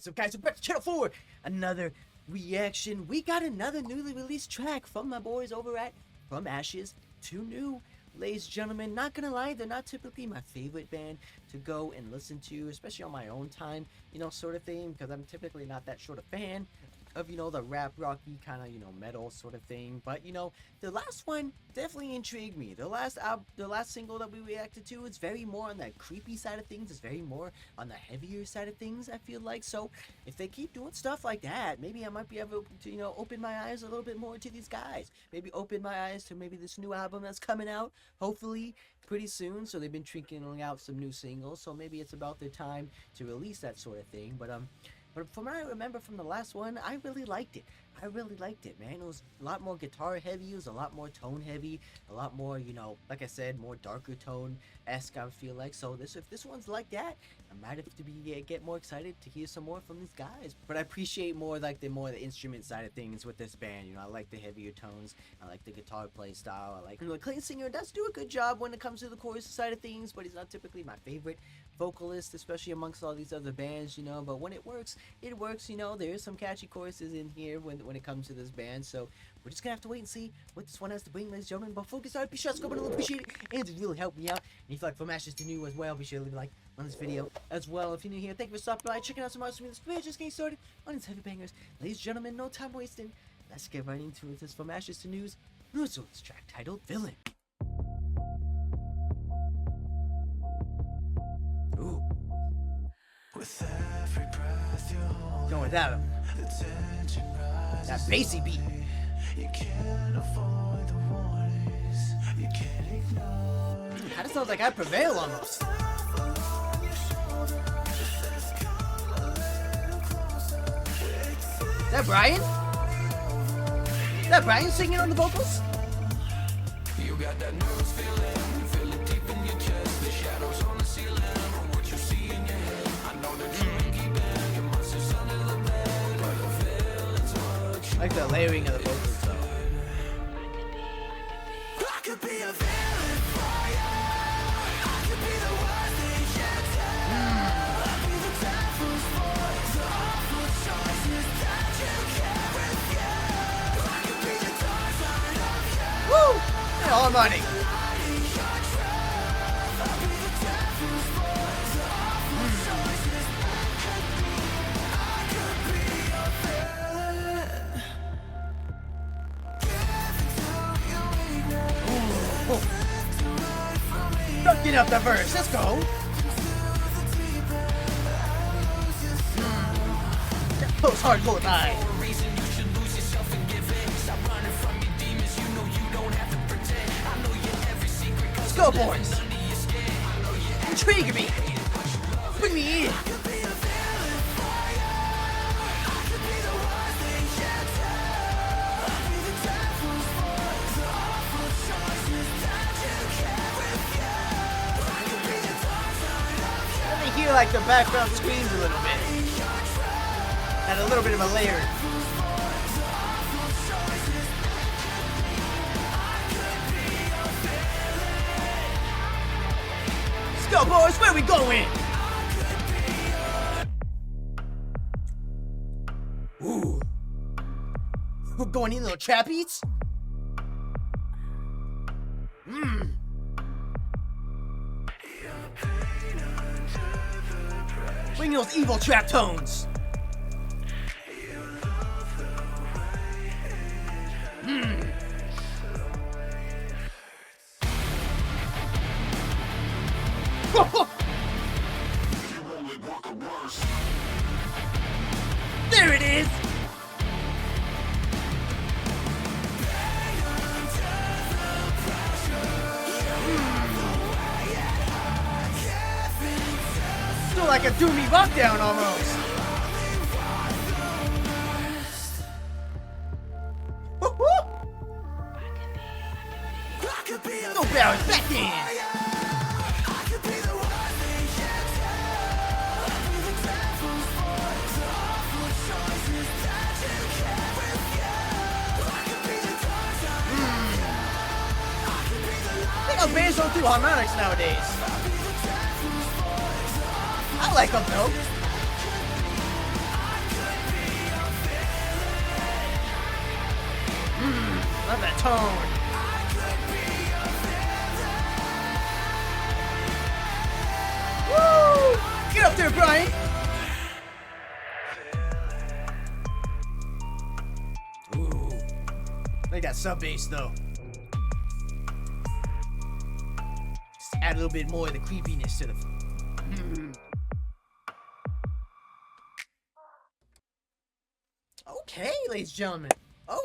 What's up, guys? We're back to channel 4. Another reaction. We got another newly released track from my boys over at From Ashes to New. Ladies and gentlemen, not gonna lie, they're not typically my favorite band to go and listen to, especially on my own time, you know, sort of thing, because I'm typically not that sort of fan of, you know, the rap rocky kind of, you know, metal sort of thing. But you know, the last one definitely intrigued me. The last single that we reacted to is very more on that creepy side of things. It's very more on the heavier side of things, I feel like. So if they keep doing stuff like that, maybe I might be able to, you know, open my eyes a little bit more to these guys. Maybe open my eyes to maybe this new album that's coming out hopefully pretty soon. So they've been trickling out some new singles, so maybe it's about their time to release that sort of thing. But from what I remember from the last one, I really liked it. I really liked it, man. It was a lot more guitar heavy. It was a lot more tone heavy. A lot more, you know, like I said, more darker tone-esque, I feel like. So if this one's like that, I might have to get more excited to hear some more from these guys. But I appreciate more like the instrument side of things with this band. You know, I like the heavier tones. I like the guitar play style. I like, you know, Clayton Singer does do a good job when it comes to the chorus side of things, but he's not typically my favorite vocalist, especially amongst all these other bands, you know. But when it works, you know. There's some catchy choruses in here when it comes to this band, so we're just gonna have to wait and see what this one has to bring, ladies and gentlemen. But before we get started, be sure to subscribe and appreciate it, and to really help me out. And if you like From Ashes to New as well, be sure to leave a like on this video as well. If you're new here, thank you for stopping by, checking out some awesome music. We're just getting started on these heavy bangers, ladies and gentlemen. No time wasting. Let's get right into it. This From Ashes to New's newest track titled "Villain." Ooh. With every breath you hold, going without him. That bassy beat. You can't avoid the warnings. You can't ignore. Kinda sounds like I Prevail almost. Is that Brian? Is that Brian singing on the vocals? You got that nervous feeling. Feel it deep in your chest. The shadows on the ceiling. What you see in your head. I know that you ain't keeping your monsters under the bed. But the feeling's what you I like the layering of the vocals though. I could be a villain for you. I could be the worst thing you do. I'll be the devil's voice. The awful choices that you carry with you. I could be the dark side of you. Woo! Yeah, all money. Hiding your truth. I'll be the devil's voice. The awful choices that could be. I could be a villain. Don't get up the verse. Let's go. Post hardcore vibe. Let's go, boys. Intrigue me. Bring me in. Let me hear like the background screams a little bit. And a little bit of a layer. Let's go, boys. Where we going? Ooh. We're going in, little trappies. Bring those evil trap tones. There it is. Still like a doomy lockdown almost. No Barrett back in. how bands don't do harmonics nowadays. I like them though. Love that tone. Woo! Get up there, Brian. Ooh. Like that sub bass though. Just add a little bit more of the creepiness to the. Okay, ladies and gentlemen.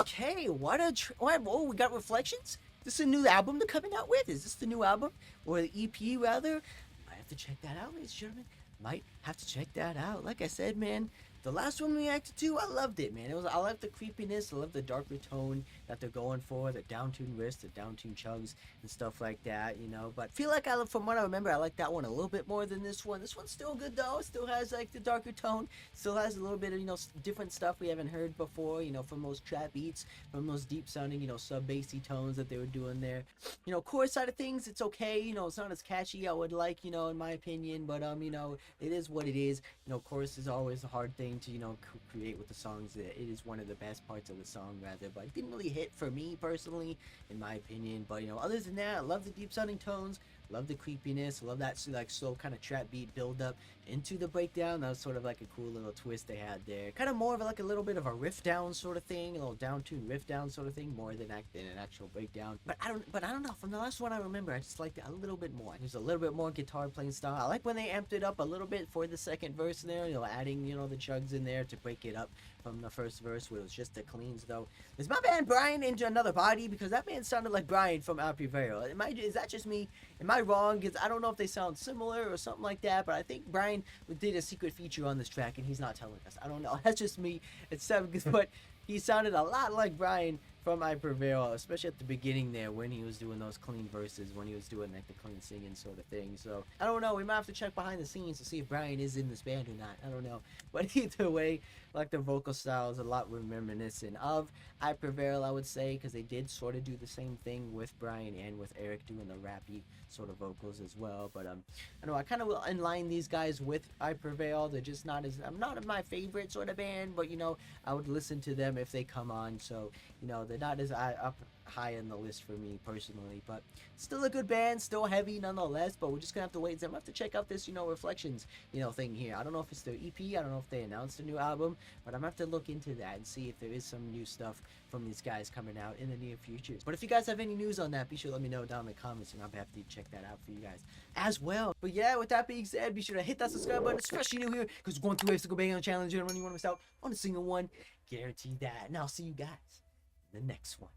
Okay, what a oh, we got Reflections. This is a new album they're coming out with. Is this the new album or the EP rather? I have to check that out, ladies and gentlemen. Might have to check that out. Like I said, man, the last one we reacted to, I loved it, man. I love the creepiness, I love the darker tone that they're going for, the down-tuned riffs, the down-tuned chugs, and stuff like that, you know. But feel like from what I remember, I like that one a little bit more than this one. This one's still good though. It still has like the darker tone, still has a little bit of, you know, different stuff we haven't heard before, you know, from those trap beats, from those deep sounding, you know, sub-bassy tones that they were doing there. You know, chorus side of things, it's okay, you know, it's not as catchy I would like, you know, in my opinion, but you know, it is what it is. You know, chorus is always a hard thing to, you know, create with the songs. It is one of the best parts of the song rather, but it didn't really hit for me personally, in my opinion. But you know, other than that, I love the deep sounding tones, love the creepiness, love that like slow kind of trap beat build up into the breakdown. That was sort of like a cool little twist they had there, kind of more of like a little bit of a riff down sort of thing, a little down tuned riff down sort of thing, more than an actual breakdown. But I don't know, from the last one I remember, I just liked it a little bit more. There's a little bit more guitar playing style. I like when they amped it up a little bit for the second verse there, you know, adding, you know, the chugs in there to break it up from the first verse where it was just the cleans though. Is my man Brian into another body? Because that man sounded like Brian from Al Privero. Is that just me? Am I wrong? Because I don't know if they sound similar or something like that, but I think Brian did a secret feature on this track and he's not telling us. I don't know. That's just me. It's but he sounded a lot like Brian from I Prevail, especially at the beginning there when he was doing those clean verses, when he was doing like the clean singing sort of thing. So I don't know, we might have to check behind the scenes to see if Brian is in this band or not. I don't know, but either way, like the vocal style is a lot reminiscent of I Prevail, I would say, because they did sort of do the same thing with Brian and with Eric doing the rappy sort of vocals as well. But I know I kind of will inline these guys with I Prevail. They're just not as, I'm not my favorite sort of band, but you know, I would listen to them if they come on. So you know, they're not as up high on the list for me personally, but still a good band, still heavy nonetheless. But we're just gonna have to wait. I'm gonna have to check out this, you know, Reflections, you know, thing here. I don't know if it's their EP, I don't know if they announced a new album, but I'm gonna have to look into that and see if there is some new stuff from these guys coming out in the near future. But if you guys have any news on that, be sure to let me know down in the comments, and I'll be happy to check that out for you guys as well. But yeah, with that being said, be sure to hit that subscribe button, especially new here, because we're going through every single bang on the challenge. You don't really want to miss out on a single one, guarantee that. And I'll see you guys in the next one.